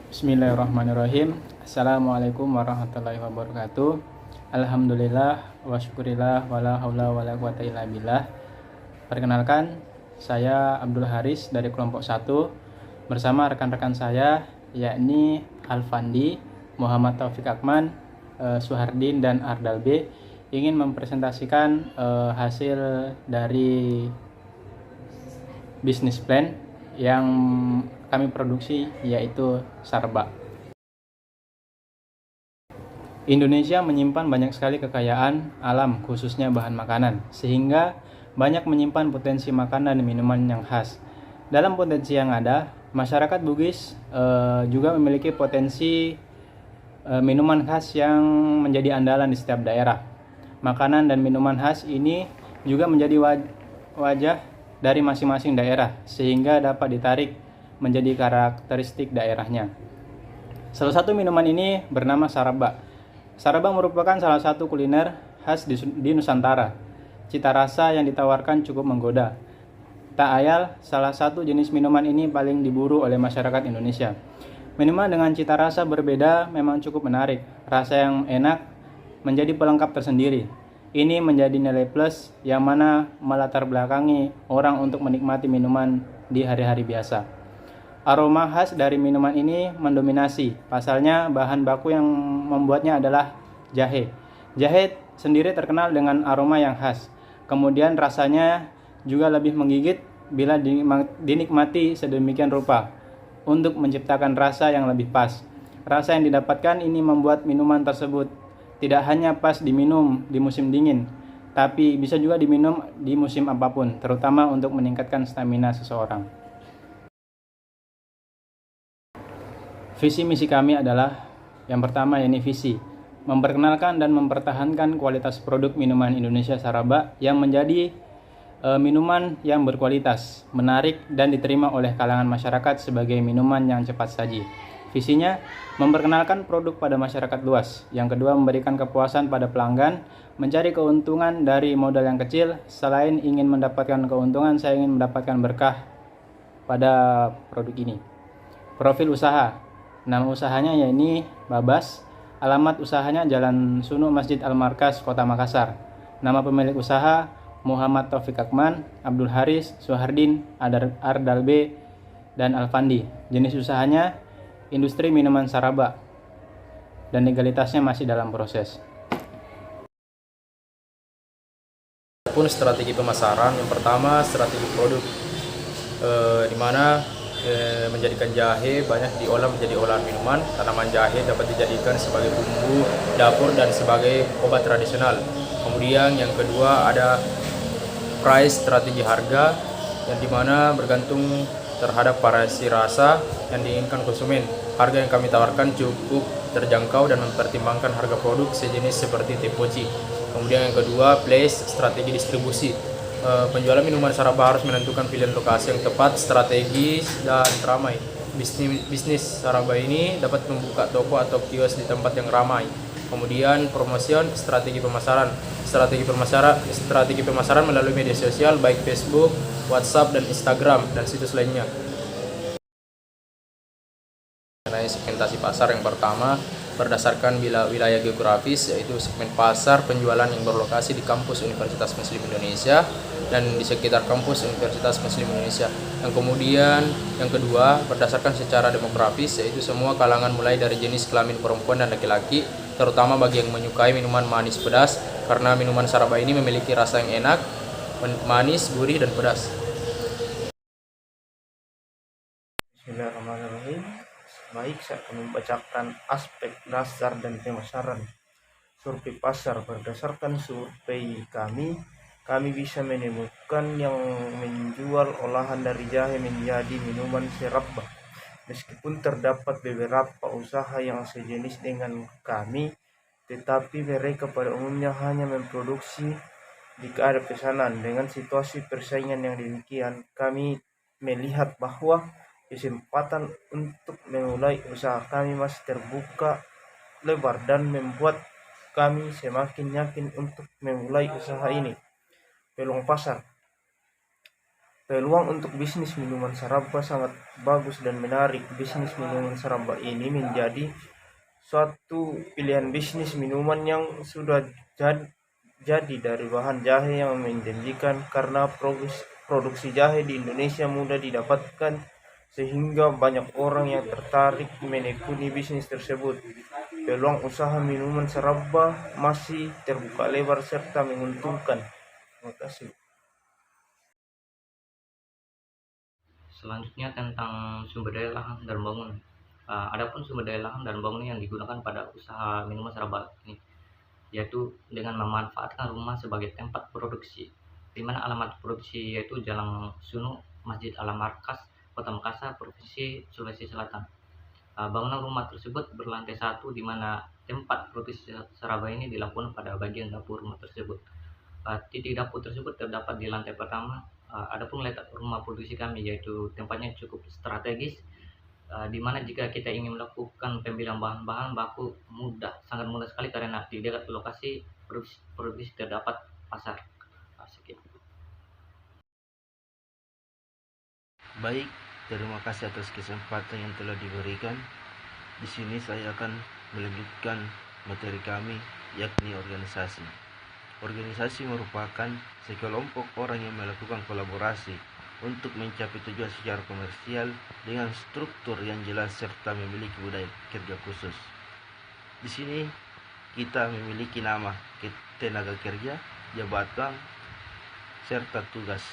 Bismillahirrahmanirrahim. Assalamualaikum warahmatullahi wabarakatuh. Alhamdulillah wa syukurillah wala haula wala quwata illa billah. Perkenalkan, saya Abdul Haris dari kelompok 1 bersama rekan-rekan saya yakni Alfandi, Muhammad Taufik Akman, Suhardin dan Ardal B ingin mempresentasikan hasil dari bisnis plan yang kami produksi, yaitu Sarba. Indonesia menyimpan banyak sekali kekayaan alam, khususnya bahan makanan, sehingga banyak menyimpan potensi makanan dan minuman yang khas. Dalam potensi yang ada, masyarakat Bugis juga memiliki potensi minuman khas yang menjadi andalan di setiap daerah. Makanan dan minuman khas ini juga menjadi wajah dari masing-masing daerah, sehingga dapat ditarik menjadi karakteristik daerahnya. Salah satu minuman ini bernama Saraba. Saraba merupakan salah satu kuliner khas di Nusantara. Cita rasa yang ditawarkan cukup menggoda. Tak ayal, salah satu jenis minuman ini paling diburu oleh masyarakat Indonesia. Minuman dengan cita rasa berbeda memang cukup menarik. Rasa yang enak menjadi pelengkap tersendiri. Ini menjadi nilai plus yang mana melatar belakangi orang untuk menikmati minuman di hari-hari biasa. Aroma khas dari minuman ini mendominasi. Pasalnya bahan baku yang membuatnya adalah jahe. Jahe sendiri terkenal dengan aroma yang khas. Kemudian rasanya juga lebih menggigit bila dinikmati sedemikian rupa untuk menciptakan rasa yang lebih pas. Rasa yang didapatkan ini membuat minuman tersebut tidak hanya pas diminum di musim dingin, tapi bisa juga diminum di musim apapun, terutama untuk meningkatkan stamina seseorang. Visi misi kami adalah yang pertama, yakni visi memperkenalkan dan mempertahankan kualitas produk minuman Indonesia Saraba yang menjadi minuman yang berkualitas, menarik dan diterima oleh kalangan masyarakat sebagai minuman yang cepat saji. Visinya memperkenalkan produk pada masyarakat luas. Yang kedua, memberikan kepuasan pada pelanggan, mencari keuntungan dari modal yang kecil. Selain ingin mendapatkan keuntungan, saya ingin mendapatkan berkah pada produk ini. Profil usaha. Nama usahanya yakni Babas. Alamat usahanya Jalan Sunu Masjid Al-Markas, Kota Makassar. Nama pemilik usaha Muhammad Taufik Akman, Abdul Haris, Suhardin, Ardal B, dan Alfandi. Jenis usahanya industri minuman Saraba dan legalitasnya masih dalam proses. Pun strategi pemasaran, yang pertama strategi produk, di mana menjadikan jahe banyak diolah menjadi olahan minuman. Tanaman jahe dapat dijadikan sebagai bumbu dapur dan sebagai obat tradisional. Kemudian yang kedua ada price, strategi harga, yang dimana bergantung terhadap variasi rasa yang diinginkan konsumen. Harga yang kami tawarkan cukup terjangkau dan mempertimbangkan harga produk sejenis seperti teh poci. Kemudian yang kedua, place, strategi distribusi. Penjualan minuman Saraba harus menentukan pilihan lokasi yang tepat, strategis, dan ramai. Bisnis Saraba ini dapat membuka toko atau kios di tempat yang ramai. Kemudian promotion, strategi pemasaran. Strategi pemasaran melalui media sosial baik Facebook, WhatsApp, dan Instagram, dan situs lainnya. Mengenai segmentasi pasar, yang pertama berdasarkan wilayah geografis, yaitu segmen pasar penjualan yang berlokasi di kampus Universitas Muslim Indonesia dan di sekitar kampus Universitas Muslim Indonesia. Yang kedua berdasarkan secara demografis, yaitu semua kalangan mulai dari jenis kelamin perempuan dan laki-laki, terutama bagi yang menyukai minuman manis pedas, karena minuman Saraba ini memiliki rasa yang enak, manis, gurih, dan pedas. Bismillahirrahmanirrahim. Baik, saya akan membacakan aspek dasar dan pemasaran survei pasar. Berdasarkan survei kami bisa menemukan yang menjual olahan dari jahe menjadi minuman Saraba. Meskipun terdapat beberapa usaha yang sejenis dengan kami, tetapi mereka pada umumnya hanya memproduksi jika ada pesanan. Dengan situasi persaingan yang demikian, kami melihat bahwa kesempatan untuk memulai usaha kami masih terbuka lebar dan membuat kami semakin yakin untuk memulai usaha ini. Peluang pasar. Peluang untuk bisnis minuman saraba sangat bagus dan menarik. Bisnis minuman saraba ini menjadi suatu pilihan bisnis minuman yang sudah jadi dari bahan jahe yang menjanjikan, karena produksi jahe di Indonesia mudah didapatkan sehingga banyak orang yang tertarik menekuni bisnis tersebut. Peluang usaha minuman saraba masih terbuka lebar serta menguntungkan. Terima kasih. Selanjutnya tentang sumber daya lahan dan bangunan. Adapun sumber daya lahan dan bangunan yang digunakan pada usaha minuman saraba ini, yaitu dengan memanfaatkan rumah sebagai tempat produksi, di mana alamat produksi yaitu Jalan Sunu, Masjid Alam Markas, Kota Makassar, Provinsi Sulawesi Selatan. Bangunan rumah tersebut berlantai 1, di mana tempat produksi saraba ini dilakukan pada bagian dapur rumah tersebut. Titik dapur tersebut terdapat di lantai pertama. Adapun letak rumah produksi kami yaitu tempatnya cukup strategis, di mana jika kita ingin melakukan pembelian bahan-bahan baku sangat mudah sekali karena di dekat lokasi produksi terdapat pasar. Sekian. Baik, terima kasih atas kesempatan yang telah diberikan. Di sini saya akan melanjutkan materi kami, yakni organisasi. Organisasi merupakan sekelompok orang yang melakukan kolaborasi untuk mencapai tujuan secara komersial dengan struktur yang jelas serta memiliki budaya kerja khusus. Di sini kita memiliki nama tenaga kerja, jabatan, serta tugas.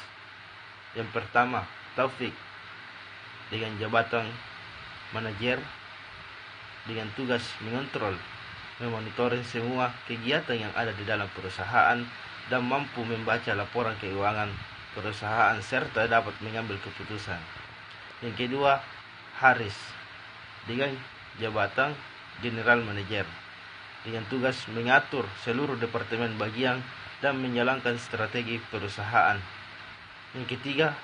Yang pertama, Taufik dengan jabatan manajer dengan tugas mengontrol, memonitoring semua kegiatan yang ada di dalam perusahaan dan mampu membaca laporan keuangan perusahaan serta dapat mengambil keputusan. Yang kedua, Haris dengan jabatan General Manager dengan tugas mengatur seluruh departemen bagian dan menjalankan strategi perusahaan. Yang ketiga,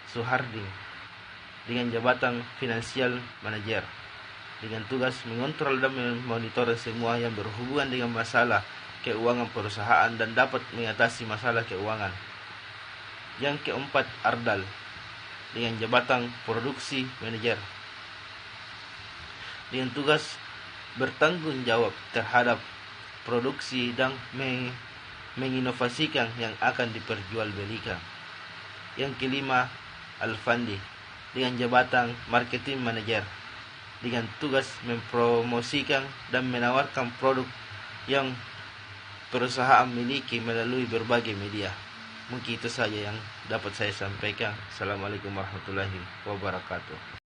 Suharding dengan jabatan Financial Manager dengan tugas mengontrol dan memonitor semua yang berhubungan dengan masalah keuangan perusahaan dan dapat mengatasi masalah keuangan. Yang keempat, Ardal dengan jabatan Produksi Manager dengan tugas bertanggung jawab terhadap produksi dan menginovasikan yang akan diperjualbelikan. Yang kelima, Alfandi dengan jabatan Marketing Manager dengan tugas mempromosikan dan menawarkan produk yang perusahaan miliki melalui berbagai media. Mungkin itu saja yang dapat saya sampaikan. Assalamualaikum warahmatullahi wabarakatuh.